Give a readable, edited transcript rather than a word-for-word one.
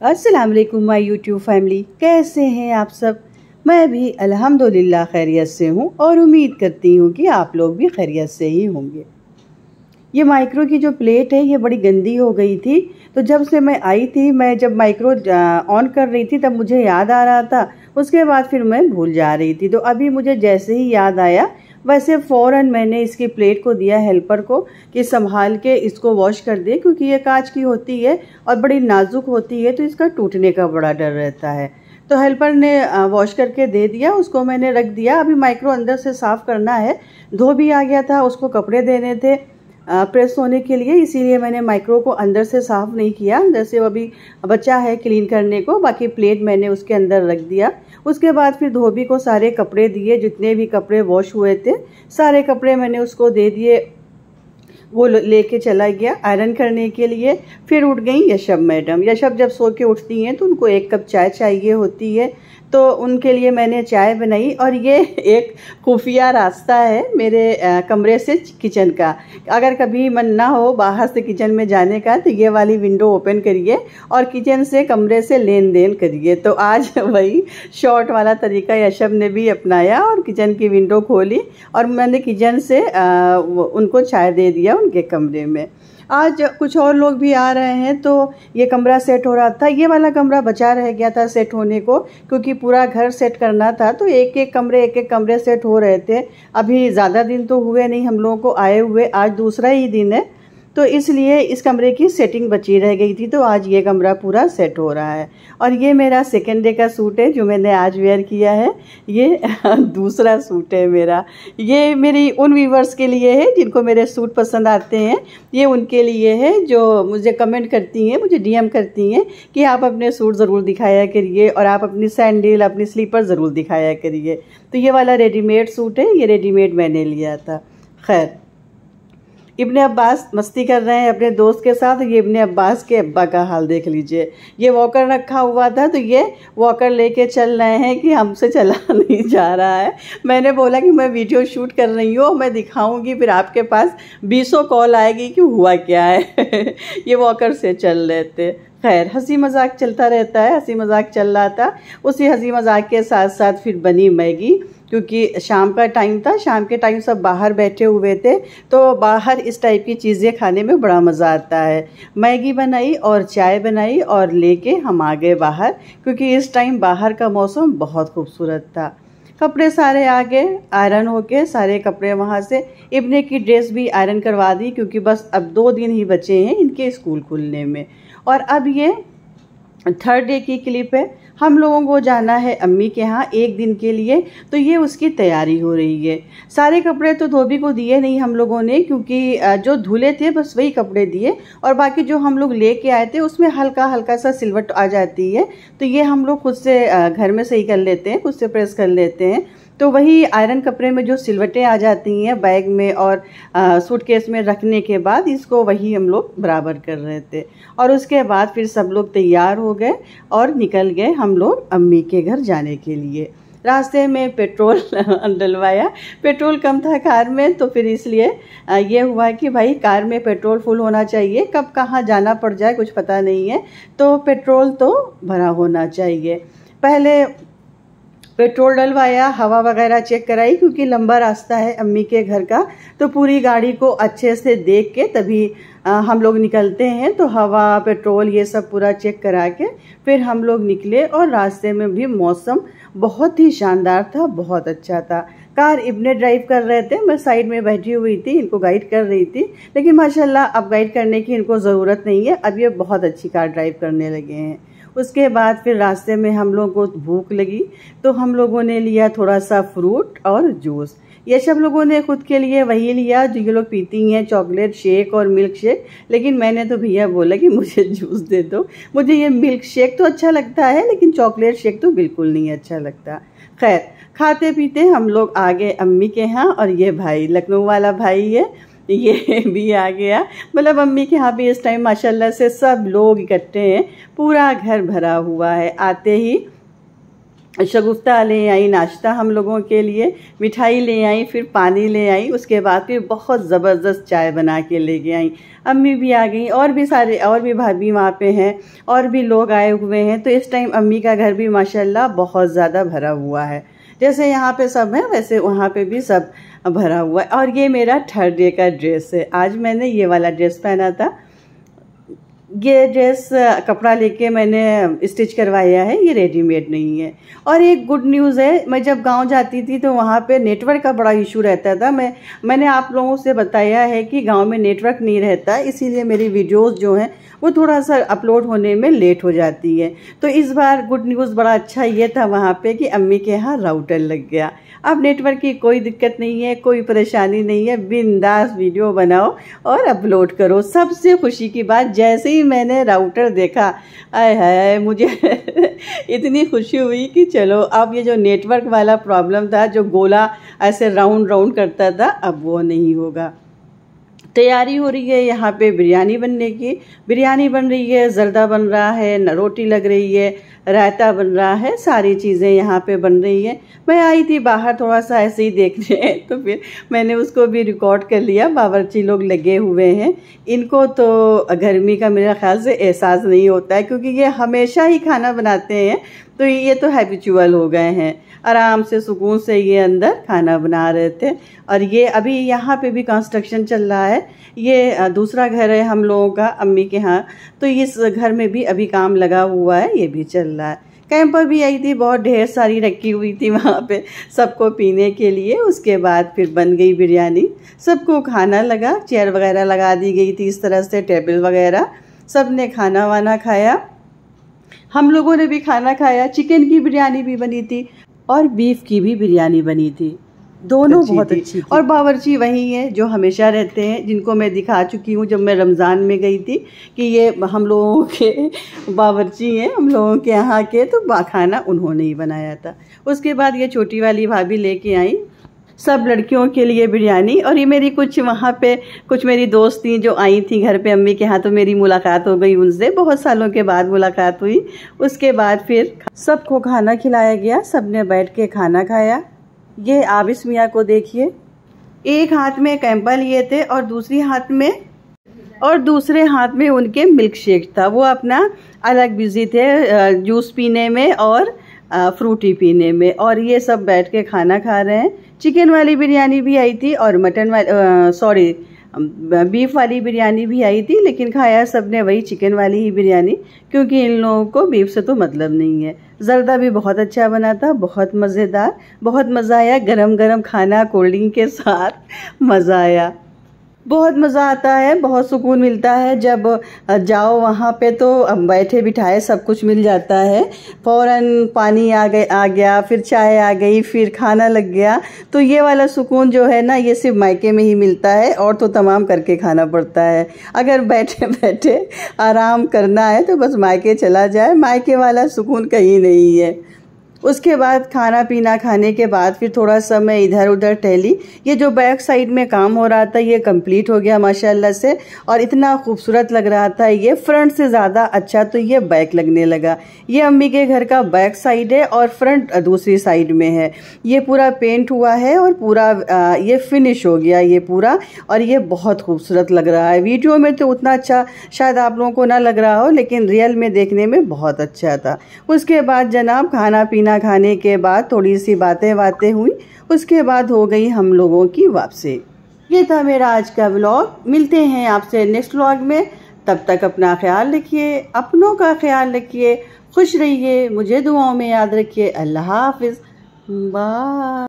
अस्सलाम वालेकुम my YouTube family, कैसे हैं आप सब। मैं भी अल्हम्दुलिल्लाह खैरियत से हूँ और उम्मीद करती हूँ कि आप लोग भी खैरियत से ही होंगे। ये माइक्रो की जो प्लेट है ये बड़ी गंदी हो गई थी, तो जब से मैं आई थी, मैं जब माइक्रो ऑन कर रही थी तब मुझे याद आ रहा था, उसके बाद फिर मैं भूल जा रही थी। तो अभी मुझे जैसे ही याद आया वैसे फ़ौरन मैंने इसकी प्लेट को दिया हेल्पर को कि संभाल के इसको वॉश कर दे, क्योंकि ये कांच की होती है और बड़ी नाजुक होती है तो इसका टूटने का बड़ा डर रहता है। तो हेल्पर ने वॉश करके दे दिया, उसको मैंने रख दिया। अभी माइक्रो अंदर से साफ़ करना है, धो भी आ गया था, उसको कपड़े देने थे प्रेस होने के लिए, इसीलिए मैंने माइक्रो को अंदर से साफ़ नहीं किया। अंदर से वो अभी बचा है क्लीन करने को, बाकी प्लेट मैंने उसके अंदर रख दिया। उसके बाद फिर धोबी को सारे कपड़े दिए, जितने भी कपड़े वॉश हुए थे सारे कपड़े मैंने उसको दे दिए। वो लेके चला गया आयरन करने के लिए। फिर उठ गई यशब मैडम। यशब जब सो के उठती हैं तो उनको 1 कप चाय चाहिए होती है, तो उनके लिए मैंने चाय बनाई। और ये एक खुफिया रास्ता है मेरे कमरे से किचन का। अगर कभी मन ना हो बाहर से किचन में जाने का तो ये वाली विंडो ओपन करिए और किचन से कमरे से लेन देन करिए। तो आज वही शॉर्ट वाला तरीका यशब ने भी अपनाया और किचन की विंडो खोली और मैंने किचन से उनको चाय दे दिया उनके कमरे में। आज कुछ और लोग भी आ रहे हैं तो ये कमरा सेट हो रहा था। ये वाला कमरा बचा रह गया था सेट होने को, क्योंकि पूरा घर सेट करना था, तो एक एक कमरे सेट हो रहे थे। अभी ज़्यादा दिन तो हुए नहीं हम लोगों को आए हुए, आज दूसरा ही दिन है, तो इसलिए इस कमरे की सेटिंग बची रह गई थी। तो आज ये कमरा पूरा सेट हो रहा है। और ये मेरा सेकेंड डे का सूट है जो मैंने आज वेयर किया है। ये दूसरा सूट है मेरा। ये मेरी उन व्यूवर्स के लिए है जिनको मेरे सूट पसंद आते हैं। ये उनके लिए है जो मुझे कमेंट करती हैं, मुझे डीएम करती हैं कि आप अपने सूट ज़रूर दिखाया करिए और आप अपनी सैंडल अपनी स्लीपर ज़रूर दिखाया करिए। तो ये वाला रेडीमेड सूट है, ये रेडीमेड मैंने लिया था। खैर, इब्ने अब्बास मस्ती कर रहे हैं अपने दोस्त के साथ। ये इब्ने अब्बास के अब्बा का हाल देख लीजिए। ये वॉकर रखा हुआ था तो ये वॉकर लेके चल रहे हैं कि हमसे चला नहीं जा रहा है। मैंने बोला कि मैं वीडियो शूट कर रही हूँ, मैं दिखाऊंगी, फिर आपके पास 20 कॉल आएगी कि हुआ क्या है। ये वॉकर से चल रहे थे। खैर, हंसी मजाक चलता रहता है, हंसी मजाक चल रहा था। उसी हंसी मजाक के साथ साथ फिर बनी मैगी, क्योंकि शाम का टाइम था, शाम के टाइम सब बाहर बैठे हुए थे, तो बाहर इस टाइप की चीज़ें खाने में बड़ा मज़ा आता है। मैगी बनाई और चाय बनाई और लेके हम आ गए बाहर, क्योंकि इस टाइम बाहर का मौसम बहुत खूबसूरत था। कपड़े सारे आ गए आयरन होके, सारे कपड़े वहाँ से। इब्ने की ड्रेस भी आयरन करवा दी, क्योंकि बस अब 2 दिन ही बचे हैं इनके स्कूल खुलने में। और अब ये 3rd डे की क्लिप है। हम लोगों को जाना है अम्मी के यहाँ 1 दिन के लिए, तो ये उसकी तैयारी हो रही है। सारे कपड़े तो धोबी को दिए नहीं हम लोगों ने, क्योंकि जो धुले थे बस वही कपड़े दिए, और बाकी जो हम लोग लेके आए थे उसमें हल्का हल्का सा सिलवट आ जाती है, तो ये हम लोग खुद से घर में सही कर लेते हैं, खुद से प्रेस कर लेते हैं। तो वही आयरन कपड़े में जो सिलवटें आ जाती हैं बैग में और सूटकेस में रखने के बाद, इसको वही हम लोग बराबर कर रहे थे। और उसके बाद फिर सब लोग तैयार हो गए और निकल गए हम लोग अम्मी के घर जाने के लिए। रास्ते में पेट्रोल डलवाया, पेट्रोल कम था कार में, तो फिर इसलिए ये हुआ कि भाई कार में पेट्रोल फुल होना चाहिए, कब कहाँ जाना पड़ जाए कुछ पता नहीं है, तो पेट्रोल तो भरा होना चाहिए। पहले पेट्रोल डलवाया, हवा वगैरह चेक कराई, क्योंकि लंबा रास्ता है अम्मी के घर का, तो पूरी गाड़ी को अच्छे से देख के तभी हम लोग निकलते हैं। तो हवा पेट्रोल ये सब पूरा चेक करा के फिर हम लोग निकले। और रास्ते में भी मौसम बहुत ही शानदार था, बहुत अच्छा था। कार इब्ने ड्राइव कर रहे थे, मैं साइड में बैठी हुई थी, इनको गाइड कर रही थी, लेकिन माशाल्लाह अब गाइड करने की इनको ज़रूरत नहीं है, अब ये बहुत अच्छी कार ड्राइव करने लगे हैं। उसके बाद फिर रास्ते में हम लोगों को भूख लगी, तो हम लोगों ने लिया थोड़ा सा फ्रूट और जूस। ये सब लोगों ने खुद के लिए वही लिया जो ये लोग पीती हैं, चॉकलेट शेक और मिल्क शेक, लेकिन मैंने तो भैया बोला कि मुझे जूस दे दो। मुझे ये मिल्क शेक तो अच्छा लगता है, लेकिन चॉकलेट शेक तो बिल्कुल नहीं अच्छा लगता। खैर, खाते पीते हम लोग आ गए अम्मी के यहाँ। और ये भाई लखनऊ वाला भाई है, ये भी आ गया। मतलब अम्मी के यहाँ भी इस टाइम माशाल्लाह से सब लोग इकट्ठे हैं, पूरा घर भरा हुआ है। आते ही शगुफ्ता ले आई, नाश्ता हम लोगों के लिए, मिठाई ले आई, फिर पानी ले आई, उसके बाद फिर बहुत ज़बरदस्त चाय बना के लेके आई। अम्मी भी आ गई और भी भाभी वहाँ पे हैं और भी लोग आए हुए हैं। तो इस टाइम अम्मी का घर भी माशाल्लाह बहुत ज़्यादा भरा हुआ है। जैसे यहाँ पे सब है वैसे वहाँ पे भी सब भरा हुआ है। और ये मेरा 3rd डे का ड्रेस है। आज मैंने ये वाला ड्रेस पहना था। ये ड्रेस कपड़ा लेके मैंने स्टिच करवाया है, ये रेडीमेड नहीं है। और एक गुड न्यूज़ है, मैं जब गांव जाती थी तो वहाँ पे नेटवर्क का बड़ा इशू रहता था। मैंने आप लोगों से बताया है कि गांव में नेटवर्क नहीं रहता, इसीलिए मेरी वीडियोस जो हैं वो थोड़ा सा अपलोड होने में लेट हो जाती है। तो इस बार गुड न्यूज़ बड़ा अच्छा ये था वहाँ पे कि अम्मी के यहाँ राउटर लग गया। अब नेटवर्क की कोई दिक्कत नहीं है, कोई परेशानी नहीं है, बिंदास वीडियो बनाओ और अपलोड करो। सबसे खुशी की बात, जैसे ही मैंने राउटर देखा, आय हाय मुझे इतनी खुशी हुई कि चलो अब ये जो नेटवर्क वाला प्रॉब्लम था, जो गोला ऐसे राउंड राउंड करता था, अब वो नहीं होगा। तैयारी हो रही है यहाँ पे बिरयानी बनने की। बिरयानी बन रही है, ज़र्दा बन रहा है, रोटी लग रही है, रायता बन रहा है, सारी चीज़ें यहाँ पे बन रही है। मैं आई थी बाहर थोड़ा सा ऐसे ही देखने, तो फिर मैंने उसको भी रिकॉर्ड कर लिया। बावर्ची लोग लगे हुए हैं, इनको तो गर्मी का मेरा ख्याल से एहसास नहीं होता है, क्योंकि ये हमेशा ही खाना बनाते हैं, तो ये तो हैबिचुअल हो गए हैं। आराम से सुकून से ये अंदर खाना बना रहे थे। और ये अभी यहाँ पे भी कंस्ट्रक्शन चल रहा है। ये दूसरा घर है हम लोगों का अम्मी के यहाँ, तो इस घर में भी अभी काम लगा हुआ है, ये भी चल रहा है। कैंपर भी आई थी, बहुत ढेर सारी रखी हुई थी वहाँ पे सबको पीने के लिए। उसके बाद फिर बन गई बिरयानी, सबको खाना लगा, चेयर वगैरह लगा दी गई थी इस तरह से, टेबल वगैरह, सब ने खाना वाना खाया। हम लोगों ने भी खाना खाया। चिकन की बिरयानी भी बनी थी और बीफ की भी बिरयानी बनी थी, दोनों बहुत अच्छी थी। और बावर्ची वही है जो हमेशा रहते हैं, जिनको मैं दिखा चुकी हूँ जब मैं रमज़ान में गई थी कि ये हम लोगों के बावर्ची हैं, हम लोगों के यहाँ के, तो खाना उन्होंने ही बनाया था। उसके बाद ये छोटी वाली भाभी लेके आई सब लड़कियों के लिए बिरयानी। और ये मेरी कुछ मेरी दोस्त थी जो आई थी घर पे अम्मी के यहाँ, तो मेरी मुलाकात हो गई उनसे, बहुत सालों के बाद मुलाकात हुई। उसके बाद फिर सबको खाना खिलाया गया, सबने बैठ के खाना खाया। ये आबिस मियाँ को देखिए, एक हाथ में कैंपा लिए थे और दूसरे हाथ में उनके मिल्क शेक था। वो अपना अलग बिजी थे जूस पीने में और फ्रूटी पीने में, और ये सब बैठ के खाना खा रहे हैं। चिकन वाली बिरयानी भी आई थी और बीफ वाली बिरयानी भी आई थी, लेकिन खाया सबने वही चिकन वाली ही बिरयानी, क्योंकि इन लोगों को बीफ से तो मतलब नहीं है। ज़र्दा भी बहुत अच्छा बना था, बहुत मज़ेदार, बहुत मज़ा आया। गरम गरम खाना कोल्ड ड्रिंक के साथ मज़ा आया। बहुत मज़ा आता है, बहुत सुकून मिलता है जब जाओ वहाँ पे, तो बैठे बिठाए सब कुछ मिल जाता है। फ़ौरन पानी आ गया, फिर चाय आ गई, फिर खाना लग गया। तो ये वाला सुकून जो है ना, ये सिर्फ मायके में ही मिलता है, और तो तमाम करके खाना पड़ता है। अगर बैठे बैठे आराम करना है तो बस मायके चला जाए, मायके वाला सुकून कहीं नहीं है। उसके बाद खाना पीना खाने के बाद फिर थोड़ा सा मैं इधर उधर टहली। ये जो बैक साइड में काम हो रहा था ये कंप्लीट हो गया माशाल्लाह से, और इतना खूबसूरत लग रहा था। ये फ्रंट से ज़्यादा अच्छा तो ये बैक लगने लगा। ये अम्मी के घर का बैक साइड है और फ्रंट दूसरी साइड में है। ये पूरा पेंट हुआ है और पूरा ये फिनिश हो गया ये पूरा, और ये बहुत खूबसूरत लग रहा है। वीडियो में तो उतना अच्छा शायद आप लोगों को ना लग रहा हो, लेकिन रियल में देखने में बहुत अच्छा था। उसके बाद जनाब खाना पीना खाने के बाद थोड़ी सी बातें हुई, उसके बाद हो गई हम लोगों की वापसी। ये था मेरा आज का व्लॉग। मिलते हैं आपसे नेक्स्ट व्लॉग में, तब तक अपना ख्याल रखिए, अपनों का ख्याल रखिए, खुश रहिए, मुझे दुआओं में याद रखिए। अल्लाह हाफिज़, बाय।